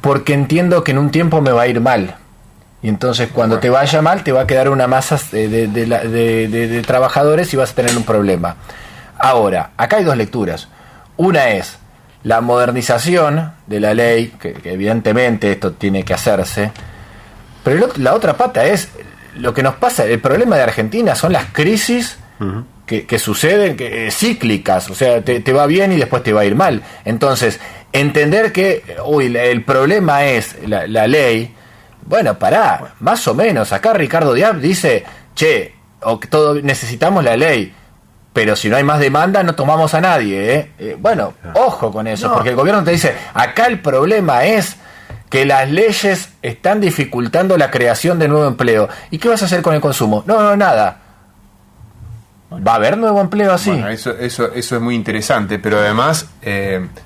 porque entiendo que en un tiempo me va a ir mal. Y entonces cuando te vaya mal te va a quedar una masa de trabajadores y vas a tener un problema. Ahora, acá hay dos lecturas. Una es la modernización de la ley, que evidentemente esto tiene que hacerse, pero la otra pata es lo que nos pasa. El problema de Argentina son las crisis que suceden, cíclicas, o sea, te va bien y después te va a ir mal. Entonces, entender que el problema es la ley. Bueno, pará, más o menos. Acá Ricardo Diab dice, necesitamos la ley, pero si no hay más demanda no tomamos a nadie, bueno, ojo con eso, porque el gobierno te dice, acá el problema es que las leyes están dificultando la creación de nuevo empleo. ¿Y qué vas a hacer con el consumo? No, nada. ¿Va a haber nuevo empleo así? Bueno, eso es muy interesante, pero además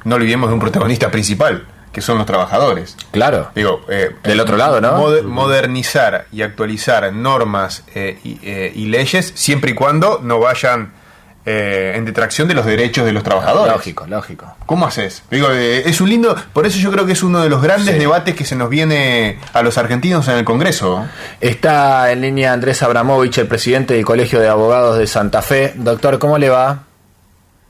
no olvidemos de un protagonista principal, que son los trabajadores. Claro. Digo, del otro lado, ¿no? Modernizar y actualizar normas y leyes siempre y cuando no vayan en detracción de los derechos de los trabajadores. Lógico. ¿Cómo haces? Digo, es un lindo... Por eso yo creo que es uno de los grandes debates que se nos viene a los argentinos en el Congreso. Está en línea Andrés Abramovich, el presidente del Colegio de Abogados de Santa Fe. Doctor, ¿cómo le va?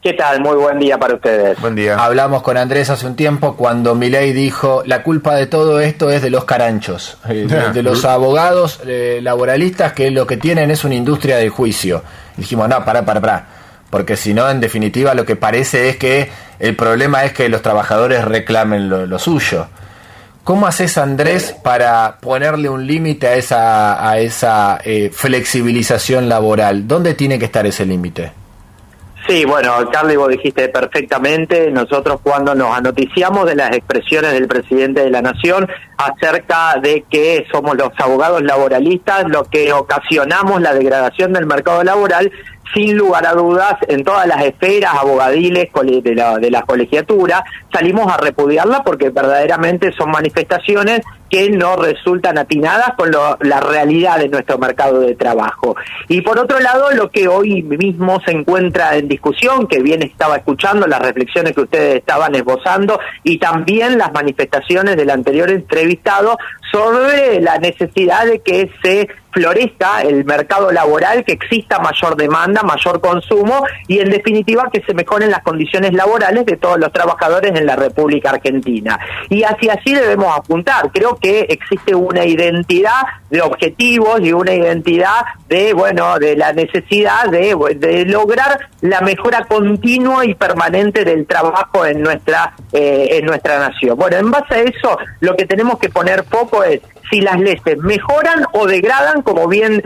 ¿Qué tal? Muy buen día para ustedes. Buen día. Hablamos con Andrés hace un tiempo cuando Milei dijo, la culpa de todo esto es de los caranchos, de los abogados laboralistas, que lo que tienen es una industria del juicio. Y dijimos, no, pará, porque si no, en definitiva, lo que parece es que el problema es que los trabajadores reclamen lo suyo. ¿Cómo haces, Andrés, para ponerle un límite a esa flexibilización laboral? ¿Dónde tiene que estar ese límite? Sí, bueno, Carly, vos dijiste perfectamente, nosotros cuando nos anoticiamos de las expresiones del presidente de la Nación acerca de que somos los abogados laboralistas los que ocasionamos la degradación del mercado laboral, sin lugar a dudas, en todas las esferas abogadiles de la colegiatura, salimos a repudiarla porque verdaderamente son manifestaciones que no resultan atinadas con la realidad de nuestro mercado de trabajo. Y por otro lado, lo que hoy mismo se encuentra en discusión, que bien estaba escuchando las reflexiones que ustedes estaban esbozando y también las manifestaciones del anterior entrevistado sobre la necesidad de que se florezca el mercado laboral, que exista mayor demanda, mayor consumo y en definitiva que se mejoren las condiciones laborales de todos los trabajadores en la República Argentina. Y hacia allí debemos apuntar. Creo que existe una identidad de objetivos y una identidad de la necesidad de lograr la mejora continua y permanente del trabajo en nuestra nación. Bueno, en base a eso, lo que tenemos que poner foco es si las leyes mejoran o degradan, como bien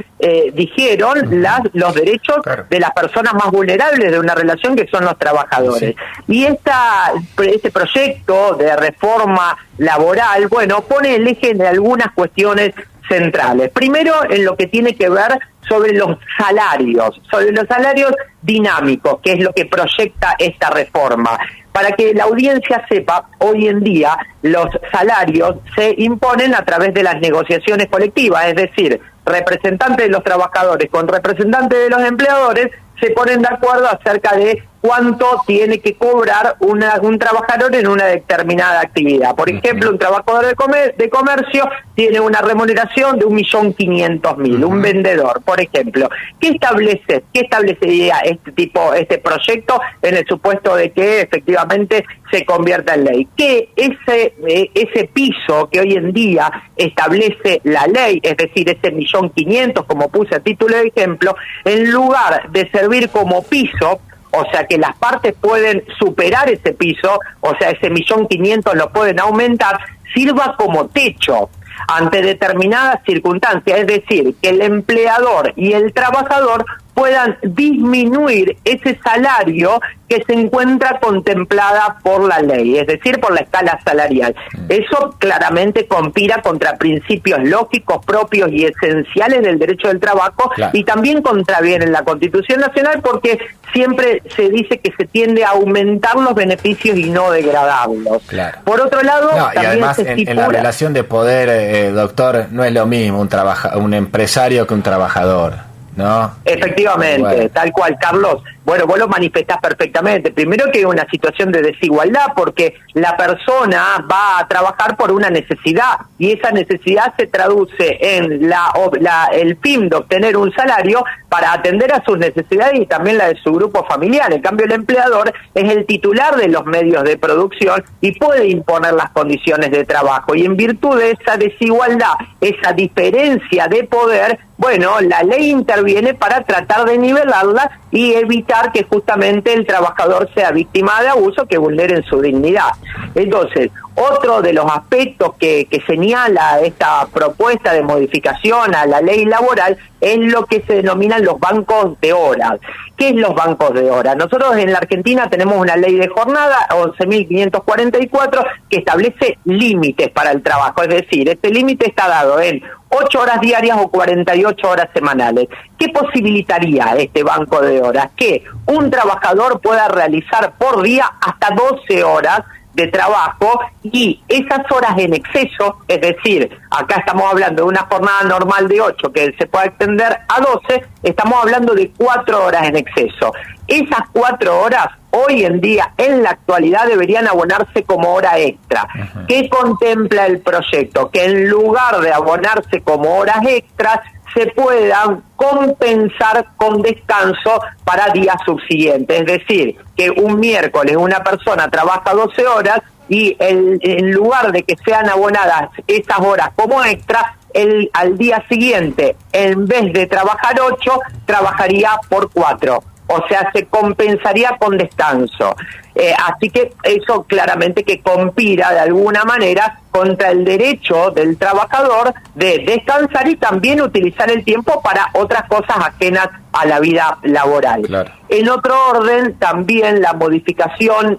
dijeron, los derechos de las personas más vulnerables de una relación, que son los trabajadores. Sí. Y este proyecto de reforma laboral, bueno, pone el eje en algunas cuestiones centrales. Primero, en lo que tiene que ver sobre los salarios dinámicos, que es lo que proyecta esta reforma. Para que la audiencia sepa, hoy en día los salarios se imponen a través de las negociaciones colectivas, es decir, representantes de los trabajadores con representantes de los empleadores se ponen de acuerdo acerca de cuánto tiene que cobrar un trabajador en una determinada actividad. Por ejemplo, un trabajador de comercio tiene una remuneración de 1.500.000, un vendedor, por ejemplo. ¿Qué establecería este proyecto en el supuesto de que efectivamente se convierta en ley? Que ese piso que hoy en día establece la ley, es decir, ese 1.500.000, como puse a título de ejemplo, en lugar de servir como piso, o sea que las partes pueden superar ese piso, o sea, ese 1.500.000 lo pueden aumentar, sirva como techo ante determinadas circunstancias, es decir, que el empleador y el trabajador puedan disminuir ese salario que se encuentra contemplada por la ley, es decir, por la escala salarial. Eso claramente conspira contra principios lógicos propios y esenciales del derecho del trabajo, y también contraviene la Constitución Nacional porque siempre se dice que se tiende a aumentar los beneficios y no degradarlos. Claro. Por otro lado, y además en la relación de poder, doctor, no es lo mismo un empresario que un trabajador, ¿no? Efectivamente, tal cual, Carlos. Bueno, vos lo manifestás perfectamente. Primero que hay una situación de desigualdad porque la persona va a trabajar por una necesidad y esa necesidad se traduce en el fin de obtener un salario para atender a sus necesidades y también la de su grupo familiar. En cambio, el empleador es el titular de los medios de producción y puede imponer las condiciones de trabajo. Y en virtud de esa desigualdad, esa diferencia de poder, bueno, la ley interviene para tratar de nivelarla y evitar que justamente el trabajador sea víctima de abuso que vulneren su dignidad. Entonces, otro de los aspectos que señala esta propuesta de modificación a la ley laboral es lo que se denominan los bancos de horas. ¿Qué es los bancos de horas? Nosotros en la Argentina tenemos una ley de jornada, 11.544, que establece límites para el trabajo. Es decir, este límite está dado en 8 horas diarias o 48 horas semanales. ¿Qué posibilitaría este banco de horas? Que un trabajador pueda realizar por día hasta 12 horas de trabajo y esas horas en exceso, es decir, acá estamos hablando de una jornada normal de 8 que se puede extender a 12, estamos hablando de 4 horas en exceso. Esas 4 horas hoy en día, en la actualidad, deberían abonarse como hora extra. Uh-huh. ¿Qué contempla el proyecto? Que en lugar de abonarse como horas extras, se puedan compensar con descanso para días subsiguientes. Es decir, que un miércoles una persona trabaja 12 horas y en lugar de que sean abonadas esas horas como extra, al día siguiente, en vez de trabajar 8, trabajaría por 4. O sea, se compensaría con descanso. Así que eso claramente que conspira de alguna manera contra el derecho del trabajador de descansar y también utilizar el tiempo para otras cosas ajenas a la vida laboral. Claro. En otro orden, también la modificación,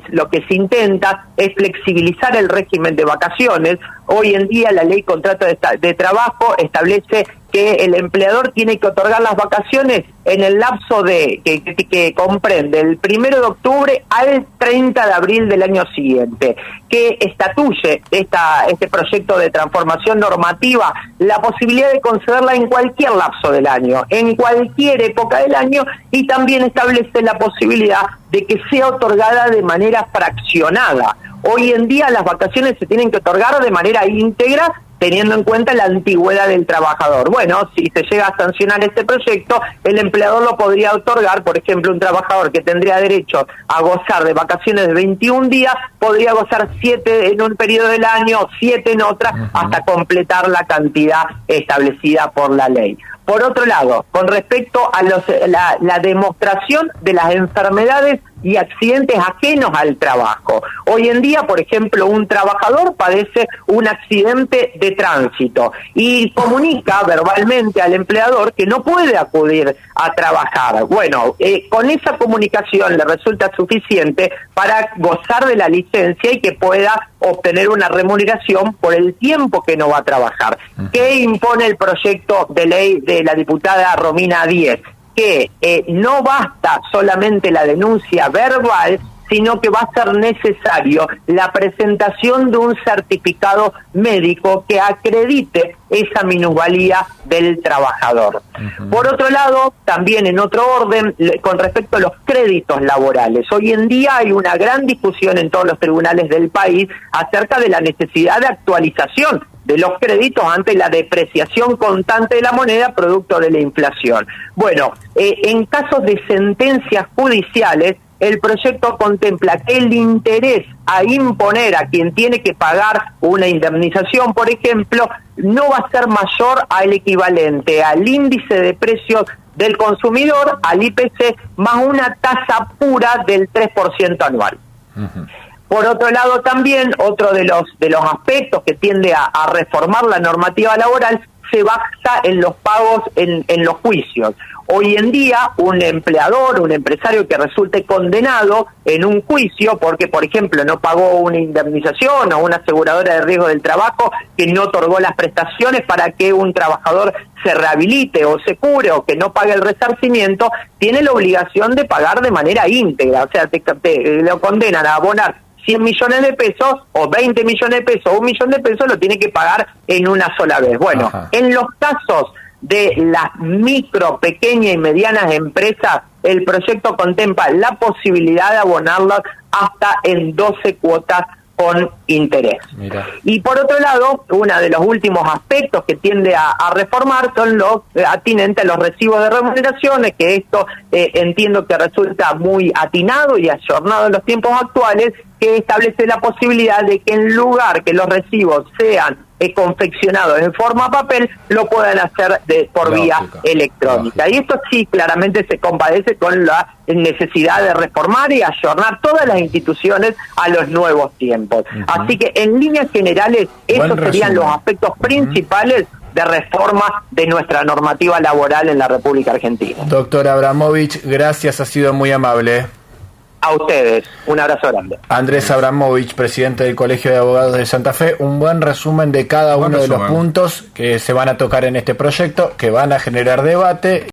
lo que se intenta es flexibilizar el régimen de vacaciones. Hoy en día la ley contrato de trabajo establece que el empleador tiene que otorgar las vacaciones en el lapso de que comprende el 1 de octubre al 30 de abril del año siguiente, que estatuye este proyecto de transformación normativa la posibilidad de concederla en cualquier lapso del año, en cualquier época del año, y también establece la posibilidad de que sea otorgada de manera fraccionada. Hoy en día las vacaciones se tienen que otorgar de manera íntegra, teniendo en cuenta la antigüedad del trabajador. Bueno, si se llega a sancionar este proyecto, el empleador lo podría otorgar. Por ejemplo, un trabajador que tendría derecho a gozar de vacaciones de 21 días, podría gozar 7 en un periodo del año, 7 en otra, hasta completar la cantidad establecida por la ley. Por otro lado, con respecto a la demostración de las enfermedades y accidentes ajenos al trabajo. Hoy en día, por ejemplo, un trabajador padece un accidente de tránsito y comunica verbalmente al empleador que no puede acudir a trabajar. Bueno, con esa comunicación le resulta suficiente para gozar de la licencia y que pueda obtener una remuneración por el tiempo que no va a trabajar. ¿Qué impone el proyecto de ley de la diputada Romina Díez? Que no basta solamente la denuncia verbal, sino que va a ser necesario la presentación de un certificado médico que acredite esa minusvalía del trabajador. Uh-huh. Por otro lado, también en otro orden, con respecto a los créditos laborales, hoy en día hay una gran discusión en todos los tribunales del país acerca de la necesidad de actualización de los créditos ante la depreciación constante de la moneda producto de la inflación. Bueno, en casos de sentencias judiciales, el proyecto contempla que el interés a imponer a quien tiene que pagar una indemnización, por ejemplo, no va a ser mayor al equivalente al índice de precios del consumidor, al IPC, más una tasa pura del 3% anual. Uh-huh. Por otro lado, también otro de los aspectos que tiende a reformar la normativa laboral se basa en los pagos en los juicios. Hoy en día, un empleador, un empresario que resulte condenado en un juicio porque, por ejemplo, no pagó una indemnización o una aseguradora de riesgo del trabajo que no otorgó las prestaciones para que un trabajador se rehabilite o se cure o que no pague el resarcimiento, tiene la obligación de pagar de manera íntegra. O sea, te lo condenan a abonar 100 millones de pesos o 20 millones de pesos o 1 millón de pesos, lo tiene que pagar en una sola vez. Bueno, en los casos de las micro, pequeñas y medianas empresas, el proyecto contempla la posibilidad de abonarlas hasta en 12 cuotas con interés. Mira. Y por otro lado, uno de los últimos aspectos que tiende a reformar son los atinentes a los recibos de remuneraciones, que esto entiendo que resulta muy atinado y ayornado en los tiempos actuales, que establece la posibilidad de que en lugar que los recibos sean confeccionados en forma papel, lo puedan hacer por vía electrónica. Lógica. Y esto sí claramente se compadece con la necesidad de reformar y ayornar todas las instituciones a los nuevos tiempos. Así que en líneas generales, esos serían los aspectos principales de reforma de nuestra normativa laboral en la República Argentina. Doctor Abramovich, gracias, ha sido muy amable. A ustedes, un abrazo grande. Andrés Abramovich, presidente del Colegio de Abogados de Santa Fe, un buen resumen de cada uno de los puntos que se van a tocar en este proyecto, que van a generar debate.